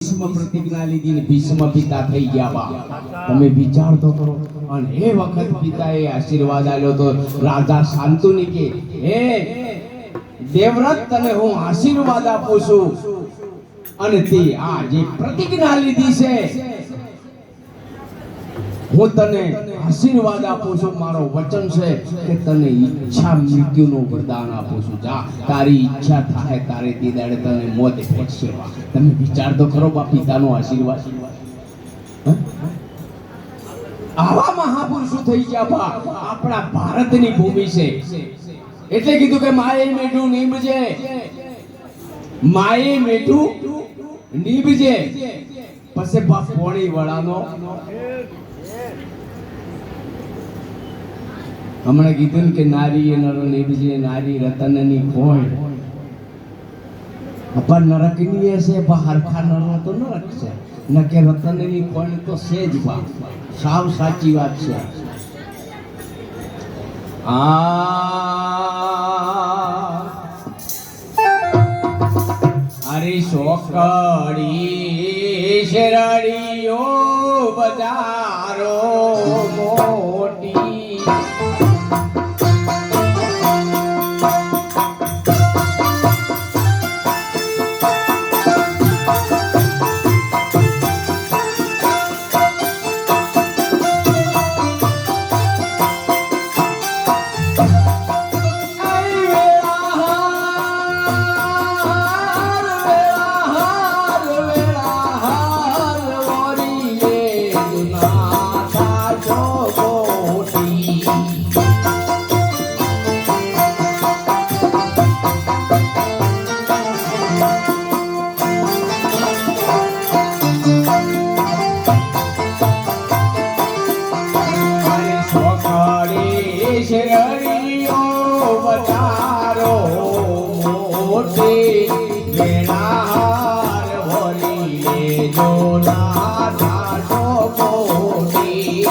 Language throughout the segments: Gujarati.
ભીષ્મ પ્રતિજ્ઞા લીધી ને ભીષ્મ પિતા થઈ ગયા બા. તમે વિચાર તો કરો. અને એ વખત પિતાએ આશીર્વાદ આલ્યો તો રાજા શાંતુની કે હે દેવવ્રત તને હું આશીર્વાદ આપું છું અને તે આ જે પ્રતિજ્ઞા લીધી છે હું તને આશીર્વાદ આપું છું, મારો વચન છે કે તને ઈચ્છા મૃત્યુનું વરદાન આપું છું. જા તારી ઈચ્છા થાય તારે તે દાડે તને મોત ભેટશે. તમે વિચાર તો ખરો બા પિતાનો આશીર્વાદ. આવા મહાપુરુષો થઈ ગયા બા. આપણા ભારતની ભૂમિ છે એટલે કીધું કે માએ મેઢું નીમજે, માએ મેઢું નીમજે. પછી બા પોણી વળાનો હમણાં કીધું ને કે નારી નરો નીમજે, નારી રતનની કોણ. અપા નરકની છે બા, હરખા નરો તો નરક છે ન કે રતનની કોણ તો છે જ બા. સાવ સાચી વાત છે. અરે સોકડી શેરડીઓ બજારો મોટી, શેરડીઓ બજારો મોટી, વેણાહાર ભરી જોના થાશો મોટી.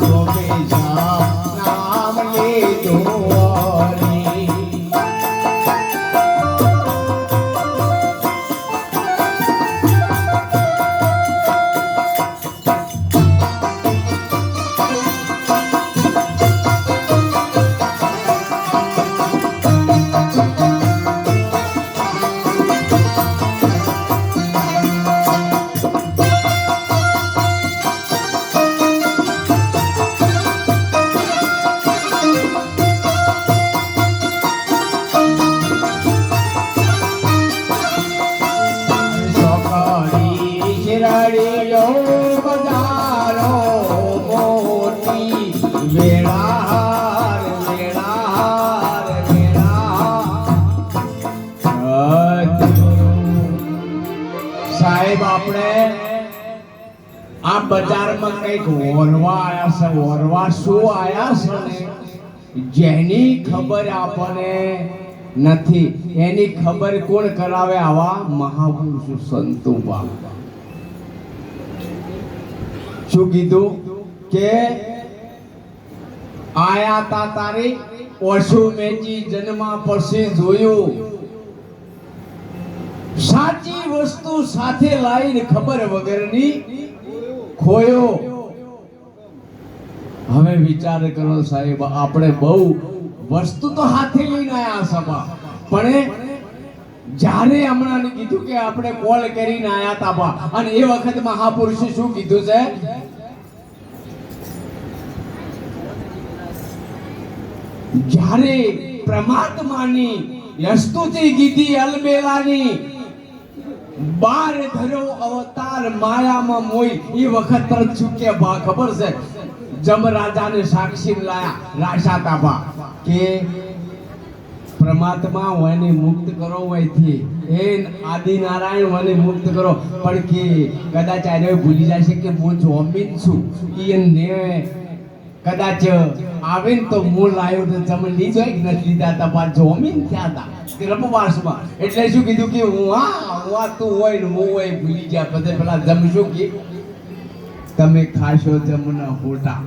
ગોપેશા નામ લીધું હરી. શિરડીયો બજારો મોટી વેળાહાર વેળાહાર વેળાહાર. સાહેબ આપણે આ બજારમાં કઈક ઓરવા આયા છે. ઓરવા શું આયા છે ને જેની ખબર આપણને નથી એની ખબર કોણ કરાવે? આવા મહાપુરુષો સંતો બાબા. શું કીધું કે આયા તા તારી ઓછો મેચી જન્મા પછી જોયું. સાચી વસ્તુ સાથે લાઈને ખબર વગરની ખોયો. હવે વિચાર કરો સાહેબ, આપણે બહુ વસ્તુ તો હાથે લઈને આયા સભા, પણ જ્યારે હમણાં કીધું કે આપણે કોલ કરીને આયા તા બા, અને એ વખત મહાપુરુષે શું કીધું છે? જ્યારે પ્રમાત્માની સ્તુતિ કીધી અલબેલાની, બાર ધરો અવતાર માયામાં મોઈ, એ વખત તરત ચૂકે બા ખબર છે જમરાજાને સાક્ષી લાયા રાશા તાબા કે પરમાત્મા વને મુક્ત કરો વયથી, એ આદિનારાયણ વને મુક્ત કરો. પણ કે કદાચ આને ભૂલી જશે કે હું જોમીન છું, એને કદાચ આવે ને તો હું લાવ્યો તો તમે લીધો કે નથી લીધા તમારે જોમીન થયા હતા રપવાસમાં. એટલે શું કીધું કે હું તું હોય ને હું હોય ભૂલી ગયા. પછી પેલા જમ શું કે તમે ખાશો જમના હોટા.